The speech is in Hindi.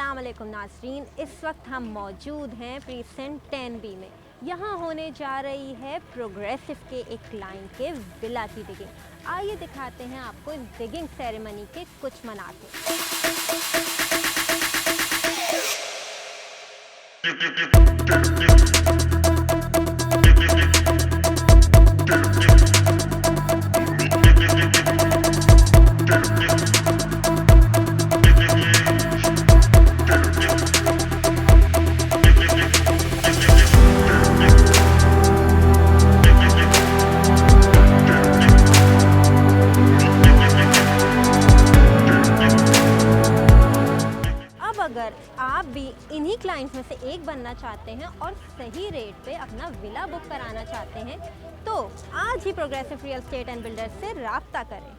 अस्सलाम वालेकुम नाज़रीन, इस वक्त हम मौजूद हैं प्रीसेंट 10B में। यहाँ होने जा रही है प्रोग्रेसिव के एक क्लाइंट के विला की डिगिंग। आइए दिखाते हैं आपको इस डिगिंग सेरेमनी के कुछ मनाज़िर। अगर आप भी इन्हीं क्लाइंट्स में से एक बनना चाहते हैं और सही रेट पे अपना विला बुक कराना चाहते हैं तो आज ही progressive real estate and builders से राब्ता करें।